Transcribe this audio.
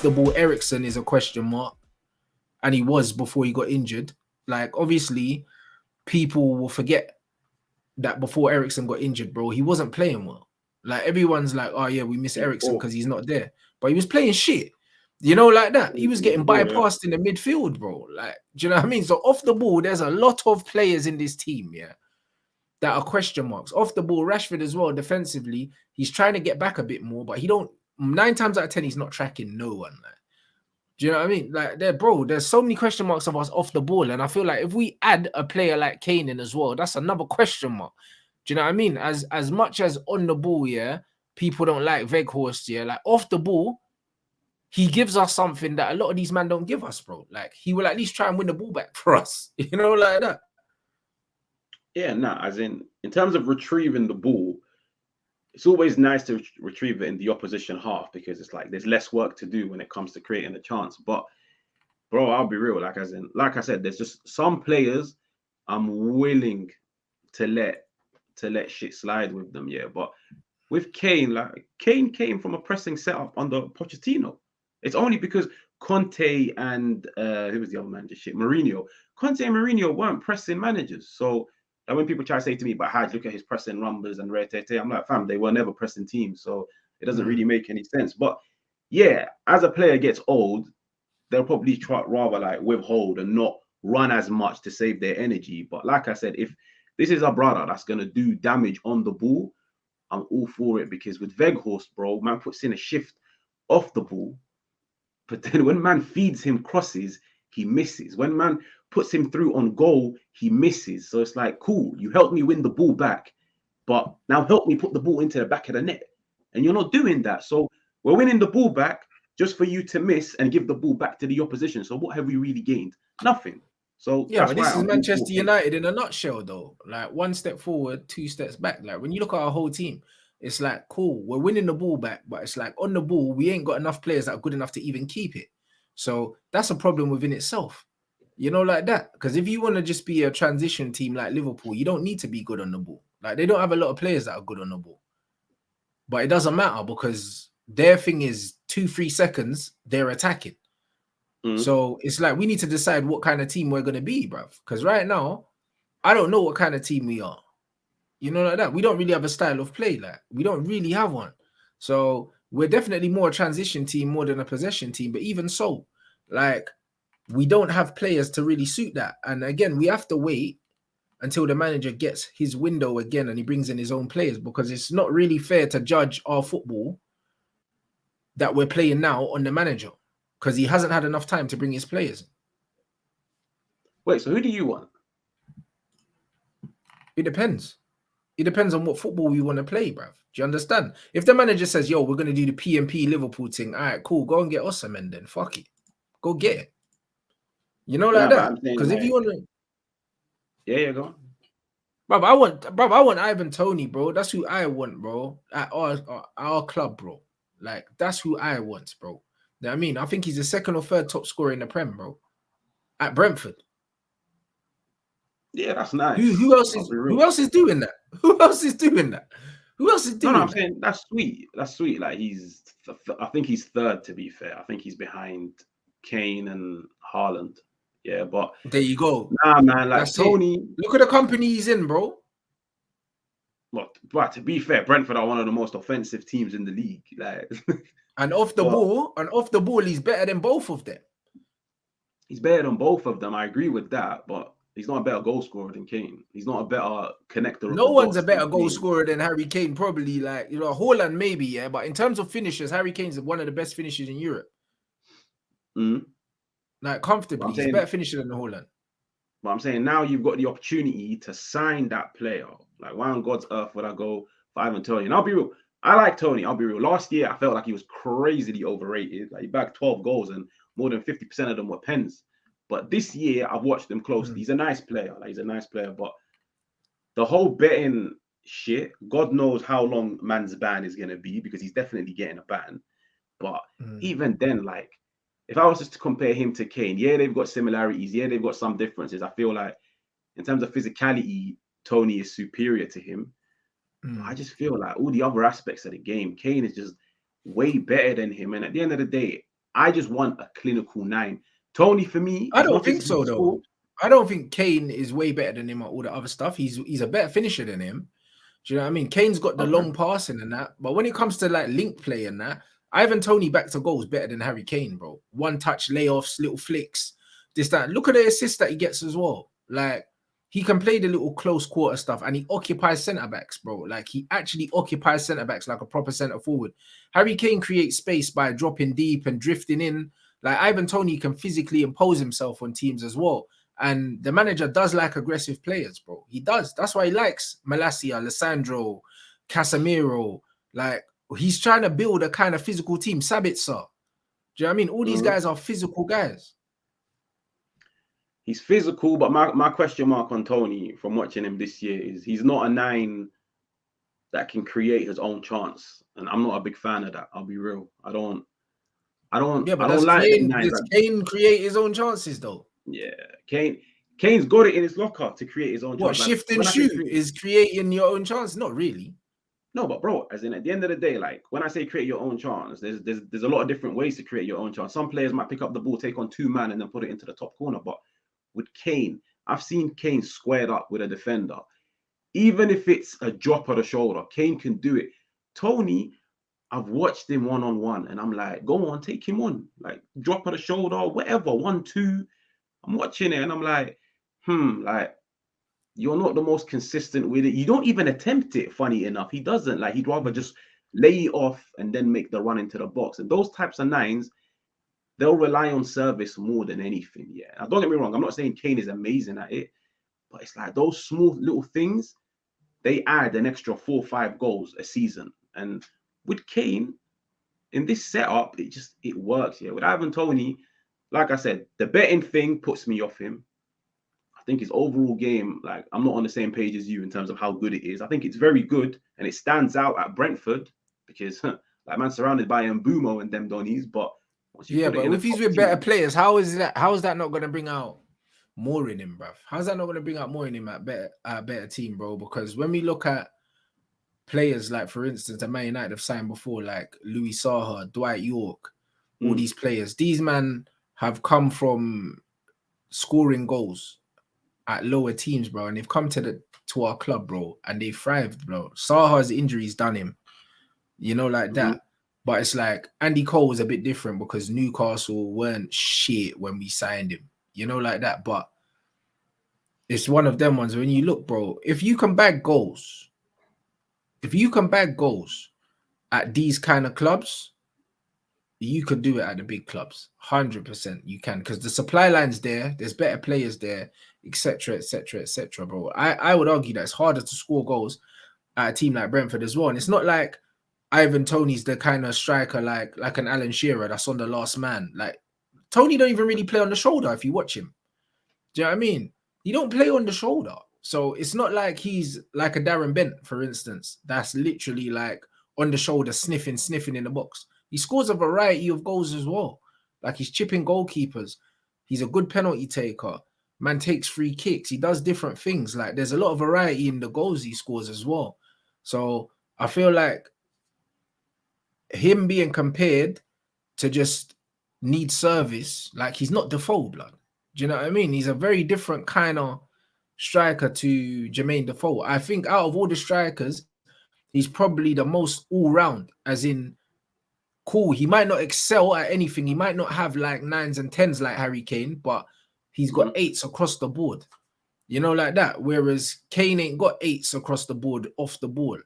the ball Ericsson is a question mark, and he was before he got injured. Like, obviously, people will forget that before Ericsson got injured, bro, he wasn't playing well. Like, everyone's like, oh yeah, we miss Ericsson because he's not there, but he was playing shit. You know, like that. He was getting bypassed in the midfield, bro. Like, do you know what I mean? So off the ball, there's a lot of players in this team, yeah, that are question marks. Off the ball, Rashford as well, defensively, he's trying to get back a bit more, but he don't. 9 times out of 10, he's not tracking no one. Like, do you know what I mean? Like, there's so many question marks of us off the ball, and I feel like if we add a player like Kane in as well, that's another question mark. Do you know what I mean? As much as on the ball, yeah, people don't like Weghorst, yeah, like off the ball, he gives us something that a lot of these men don't give us, bro. Like, he will at least try and win the ball back for us, you know, like that. Yeah, as in terms of retrieving the ball, it's always nice to retrieve it in the opposition half because it's like there's less work to do when it comes to creating a chance. But bro, I'll be real, like I said, there's just some players I'm willing to let shit slide with them, yeah. But with Kane, like Kane came from a pressing setup under Pochettino. It's only because Conte and who was the other manager? Shit, Mourinho. Conte and Mourinho weren't pressing managers. So like when people try to say to me, but Haj, look at his pressing numbers and rare-tete, I'm like, fam, they were never pressing teams. So it doesn't really make any sense. But yeah, as a player gets old, they'll probably try rather like withhold and not run as much to save their energy. But like I said, if this is a brother that's gonna do damage on the ball, I'm all for it because with Weghorst, bro, man puts in a shift off the ball, but then when man feeds him crosses, he misses. When man puts him through on goal, he misses. So it's like, cool, you helped me win the ball back, but now help me put the ball into the back of the net. And you're not doing that. So we're winning the ball back just for you to miss and give the ball back to the opposition. So what have we really gained? Nothing. So Yeah, that's but why this is I'm all for Manchester it. United in a nutshell, though. Like, 1 step forward, 2 steps back. Like, when you look at our whole team, it's like, cool, we're winning the ball back, but it's like on the ball, we ain't got enough players that are good enough to even keep it. So that's a problem within itself. You know, like that. Because if you want to just be a transition team like Liverpool, you don't need to be good on the ball. Like, they don't have a lot of players that are good on the ball. But it doesn't matter because their thing is 2-3 seconds, they're attacking. So it's like we need to decide what kind of team we're going to be, bruv. Because right now, I don't know what kind of team we are. You know, like that. We don't really have a style of play. Like, we don't really have one. So we're definitely more a transition team more than a possession team. But even so, like, we don't have players to really suit that. And again, we have to wait until the manager gets his window again and he brings in his own players, because it's not really fair to judge our football that we're playing now on the manager, because he hasn't had enough time to bring his players. Wait, so who do you want? It depends. It depends on what football we want to play, bruv. Do you understand? If the manager says, yo, we're going to do the PMP Liverpool thing, all right, cool, go and get Osimhen then. Fuck it. Go get it. You know, like Nah, but that. I'm saying Because if you like, want to... yeah, go on. I want Ivan Toney, bro. That's who I want, bro. At our club, bro. Like, that's who I want, bro. You know what I mean? I think he's the second or third top scorer in the Prem, bro. At Brentford. Yeah, that's nice. Who else I'll is be who real. else is doing that? Who else is doing that? Who else is No, doing I'm that? saying that's sweet. That's sweet. Like I think he's third to be fair. I think he's behind Kane and Haaland. Yeah, but There you go. nah, man. Like That's it. Tony. Look at the company he's in, bro. But to be fair, Brentford are one of the most offensive teams in the league. Like, And but off the ball, he's better than both of them. he's better than both of them. I agree with that. But he's not a better goal scorer than Kane. He's not a better connector of No the one's a dots better than goal Kane. scorer than Harry Kane, probably. Like, you know, Haaland maybe, yeah. But in terms of finishers, Harry Kane's one of the best finishers in Europe. Mm. Like, But comfortably, I'm he's a saying better finisher than Haaland. But I'm saying now you've got the opportunity to sign that player. Like, why on God's earth would I go for Ivan Toney? And I'll be real. I like Tony. I'll be real. Last year, I felt like he was crazily overrated. Like, he bagged 12 goals and more than 50% of them were pens. But this year, I've watched him closely. He's a nice player. Like, he's a nice player. But the whole betting shit, God knows how long man's ban is going to be, because he's definitely getting a ban. But even then, like, if I was just to compare him to Kane, yeah, they've got similarities. Yeah, they've got some differences. I feel like in terms of physicality, Tony is superior to him. But I just feel like all the other aspects of the game, Kane is just way better than him. And at the end of the day, I just want a clinical 9. Toney, for me, I as don't much as think he so though. scored, I don't think Kane is way better than him at all the other stuff. He's a better finisher than him. Do you know what I mean? Kane's got the okay. long passing and that, but when it comes to like link play and that, Ivan Toney back to goals better than Harry Kane, bro. One touch layoffs, little flicks, this that. Look at the assist that he gets as well. Like he can play the little close quarter stuff, and he occupies centre backs, bro. Like he actually occupies centre backs like a proper centre forward. Harry Kane creates space by dropping deep and drifting in. Like Ivan Toney can physically impose himself on teams as well. And the manager does like aggressive players, bro. He does. That's why he likes Malacia, Alessandro, Casemiro. Like he's trying to build a kind of physical team. Sabitzer. Do you know what I mean? All these guys are physical guys. He's physical, but my question mark on Toney from watching him this year is he's not a 9 that can create his own chance. And I'm not a big fan of that. I'll be real. I don't Yeah, but like them 9s. does Kane create his own chances though? Yeah, Kane's got it in his locker to create his own What chance. shift Like, and shoot is creating your own chance? Not really. no, but bro, as in at the end of the day, like when I say create your own chance, there's a lot of different ways to create your own chance. Some players might pick up the ball, take on 2 man, and then put it into the top corner. But with Kane, I've seen Kane squared up with a defender. Even if it's a drop of the shoulder, Kane can do it. Toney, I've watched him one-on-one, and I'm like, go on, take him on. Like drop of the shoulder, whatever, 1-2. I'm watching it and I'm like, like you're not the most consistent with it. You don't even attempt it, funny enough. He doesn't. Like he'd rather just lay it off and then make the run into the box. And those types of 9s, they'll rely on service more than anything. Yeah. Now, don't get me wrong. I'm not saying Kane is amazing at it, but it's like those small little things, they add an extra 4 or 5 goals a season. And with Kane, in this setup, it works. Yeah. With Ivan Toney, like I said, the betting thing puts me off him. I think his overall game, like I'm not on the same page as you in terms of how good it is. I think it's very good and it stands out at Brentford because like man surrounded by Mbumo and them Donnies, but once you put it in a if he's top with better team, players, how is that not going to bring out more in him, bruv? How's that not going to bring out more in him at better team, bro? Because when we look at players like, for instance, the Man United have signed before, like Louis Saha, Dwight York, all these players, these men have come from scoring goals at lower teams, bro, and they've come to our club, bro, and they thrived, bro. Saha's injuries done him, like that. But it's like Andy Cole was a bit different because Newcastle weren't shit when we signed him, like that. But it's one of them ones when you look, bro, if you can bag goals at these kind of clubs, you could do it at the big clubs. 100% you can, because the supply line's there, there's better players there, etc., etc., etc., bro. I would argue that it's harder to score goals at a team like Brentford as well. And it's not like Ivan Toney's the kind of striker like an Alan Shearer that's on the last man. Like Toney don't even really play on the shoulder if you watch him. Do you know what I mean? He don't play on the shoulder. So it's not like he's like a Darren Bent, for instance, that's literally like on the shoulder, sniffing in the box. He scores a variety of goals as well. Like he's chipping goalkeepers. He's a good penalty taker. Man takes free kicks. He does different things. Like there's a lot of variety in the goals he scores as well. So I feel like him being compared to just need service, like he's not Defoe, blood. Do you know what I mean? He's a very different kind of striker to Jermaine Defoe. I think out of all the strikers, he's probably the most all-round, as in cool. He might not excel at anything. He might not have like 9s and 10s like Harry Kane, but he's got 8s across the board. Like that. Whereas Kane ain't got 8s across the board off the ball.